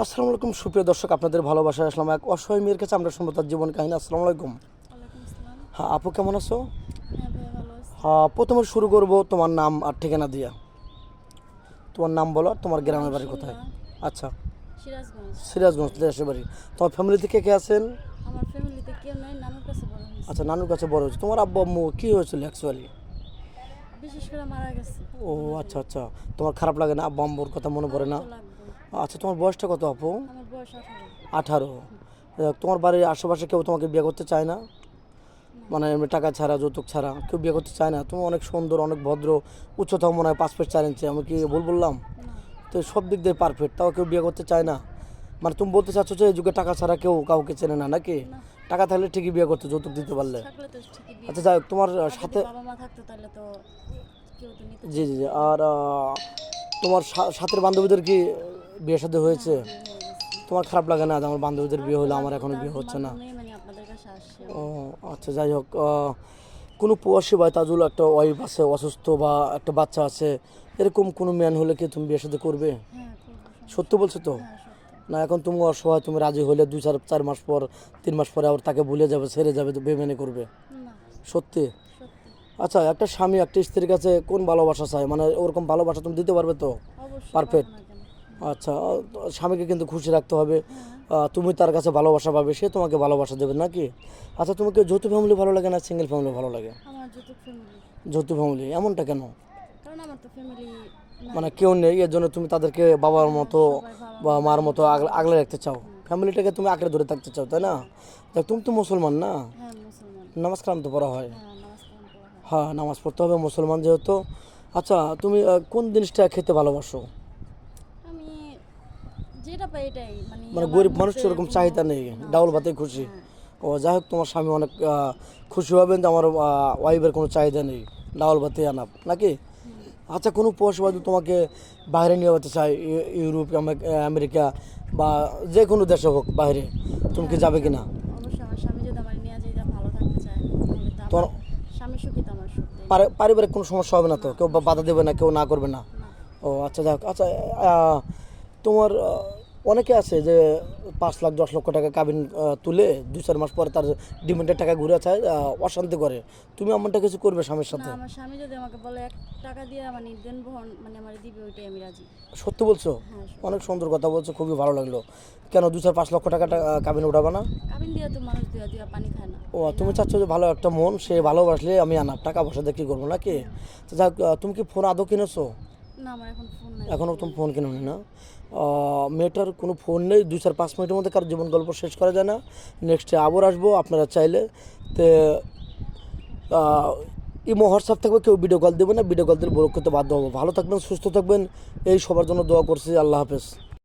আসসালামু আলাইকুম সুপ্রিয় দর্শক, আপনাদের ভালোবাসায় আসলাম এক অসহায় মেয়ের কাছে। আমরা শুনবো তার জীবন কাহিনী। আসসালামু আলাইকুম। ওয়ালাইকুম আসসালাম। হ্যাঁ আপু, কেমন আছো? হ্যাঁ ভাইয়া, ভালো আছি। হ্যাঁ, প্রথমে শুরু করব তোমার নাম আর ঠিকানা দিয়া। তোমার নাম বলো, আর তোমার আমার নাম গ্রামের বাড়ি শিমুলা, কোথায়? আচ্ছা, সিরাজগঞ্জ। সিরাজগঞ্জ দেশের বাড়ি। তোমার ফ্যামিলিতে কে কে আছেন? আমার ফ্যামিলিতে কেউ নাই, নানুর কাছে বড় হয়েছে। আচ্ছা, নানুর কাছে বড় হয়েছে। তোমার আব্বু আম্মু কী হয়েছিল অ্যাকচুয়ালি? বিশেষ করে মারা গেছে। ও আচ্ছা আচ্ছা, তোমার খারাপ লাগে না? আব্বু আম্মুর কথা মনে পড়ে না? তো লাগবে। আচ্ছা, তোমার বয়সটা কত আপু? আমার বয়স 18। 18। তোমার বাড়ির আশেপাশে কেউ তোমাকে বিয়ে করতে চায় না? মানে এমনি টাকা ছাড়া, যৌতুক ছাড়া কেউ বিয়ে করতে চায় না? তুমি অনেক সুন্দর, অনেক ভদ্র, উচ্চতা মনে হয় 5 ফিট 4 ইঞ্চি। আমি কি ভুল বললাম? না, তো সব দিক দিয়ে পারফেক্ট, তাও কেউ বিয়ে করতে চায় না? মানে তুমি বলতে চাচ্ছ যে এই যুগে টাকা ছাড়া কেউ কাউকে চেনে না নাকি? না। টাকা থাকলে ঠিকই বিয়ে করতে, যৌতুক দিতে পারলে। থাকলে তো ঠিকই বিয়ে আচ্ছা করতো। যাই হোক, তোমার আর যদি সাথে, বাবা মা থাকতো তাহলে তো কেউ তো নিতে জি জি চাইতো জি, না। আর তোমার সাথের বান্ধবীদের কি বিয়ে শাদী হয়েছে? হ্যাঁ, বিয়ে হয়ে গেছে। তোমার খারাপ লাগে না যে আমার বান্ধবীদের বিয়ে হলো, আমার লাগবে, এখনো তার বিয়ে হচ্ছে না? মাধ্যমেই মানে আপনাদের কাছে আসছে। ও আচ্ছা, যাই হোক, কোনো প্রবাসী ভাই তাজুল একটা ওয়াইফ আছে অসুস্থ, বা একটা বাচ্চা আছে, এরকম কোনো ম্যান হলে কি তুমি বিয়ে সাথে করবে? হ্যাঁ, করবো, সমস্যা সত্য বলছো তো? নেই। হ্যাঁ, সত্য। না, এখন তুমি অসহায়, তুমি রাজি হলে 2 4 4 মাস পর, 3 মাস পরে আবার তাকে ভুলে যাবে, ছেড়ে যাবে, তো বেমেনে করবে? না, সত্যি? সত্যি। আচ্ছা, একটা স্বামী একটা স্ত্রীর কাছে কোন ভালোবাসা চায়, মানে ওরকম ভালোবাসা তুমি দিতে পারবে তো? অবশ্যই পাবো পারফেক্ট। না কেন? আচ্ছা, তো স্বামীকে কিন্তু খুশি রাখতে হবে। হ্যাঁ, তুমি তার কাছে ভালোবাসা পাবে, সে তোমাকে ভালোবাসা দেবে নাকি? আচ্ছা, তোমাকে যৌথ ফ্যামিলি ভালো লাগে না সিঙ্গেল ফ্যামিলি ভালো লাগে? আমার যৌতুক ফ্যামিলি। যৌথ ফ্যামিলি, এমনটা কেন? কারণ আমার তো ফ্যামিলি মানে নাই। কেউ নেই, এর জন্য তুমি তাদেরকে বাবার মতো সবাই বাবা বা মা মার ভাই মতো বোন আগলে আছে। রাখতে চাও? ফ্যামিলিটাকে তুমি আঁকড়ে ধরে থাকতে চাও, তাই না? দেখ, তুমি তো মুসলমান না? হ্যাঁ, মুসলমান। নামাজ কালাম তো পড়া হয়? হ্যাঁ, নামাজ কালাম পড়া হয়। হ্যাঁ, নামাজ পড়তে হবে মুসলমান যেহেতু। আচ্ছা, তুমি কোন জিনিসটা খেতে ভালোবাসো? আমি যেটা পাই এটাই, মানে মানে আমার গরিব মানুষ তো মধ্যে এরকম কোনো চাহিদা নেই, না ডাউল চাই। ভাতেই খুশি। হ্যাঁ, ও যাই হোক, তোমার স্বামী অনেক খুশি হবেন যে আমার ওয়াইফের কোনো চাহিদা নেই, ডাউল ভাতেই আনাপ নাকি? আচ্ছা, কোনো প্রবাসী তোমাকে বাইরে নিয়ে যেতে চায়, ইউরোপ, আমেরিকা বা যে কোনো দেশে হোক বাইরে, তুমি কি হ্যাঁ, যাবে কি না? অবশ্যই আমার স্বামী যদি আমার নিয়ে যায় ভালো থাকতে চায় তাহলে তো তোমার আমার স্বামী সুখী তো আমার সুখ, তাই না? পারিবারিক কোনো সমস্যা হবে না তো? কেউ বাধা দেবে না, কেউ না করবে না? না। ও আচ্ছা, যাক। আচ্ছা, তোমার অনেকে আছে যে 5 লাখ 10 লক্ষ টাকা কাবিন তুলে 2 4 মাস পরে তার ডিমান্ডের টাকা ঘুরে চায়, অশান্তি করে। তুমি এমনটা কিছু করবে স্বামীর না, সাথে? আমার স্বামী যদি আমাকে বলে 1 টাকা দিয়ে মানে দেন বহন মানে আমার দিবে, ওইটাই আমি রাজি। সত্যি বলছো? হ্যাঁ, সত্যি। অনেক সুন্দর কথা বলছো, খুবই ভালো লাগলো। কেন 2 4 5 লক্ষ টাকা কাবিন উঠাবে না? কাবিন দিয়ে তো মানুষ দিয়া দিয়া পানি খায় না, ও, তাই তুমি না? চাচ্ছ যে ভালো একটা মন, সে ভালোবাসলে আমি আনাপ, টাকা পয়সা দিয়ে কী করবো নাকি? তো যাক, তুমি কি ফোন আদৌ কিনেছো? না, আমার এখন ফোন নাই। এখনও তুমি ফোন কিনোনি না? মেয়েটার কোনো ফোন নেই, 2 4 5 মিনিটের মধ্যে কারো জীবন গল্প শেষ করা যায় না। নেক্সটে আবার আসবো আপনারা চাইলে। তো ইমো হোয়াটসঅ্যাপ থাকবে, কেউ ভিডিও কল দেবে না, ভিডিও কল দিলে ব্লক করতে বাধ্য হবো। ভালো থাকবেন, সুস্থ থাকবেন, এই সবার জন্য দোয়া করছি। আল্লাহ হাফেজ।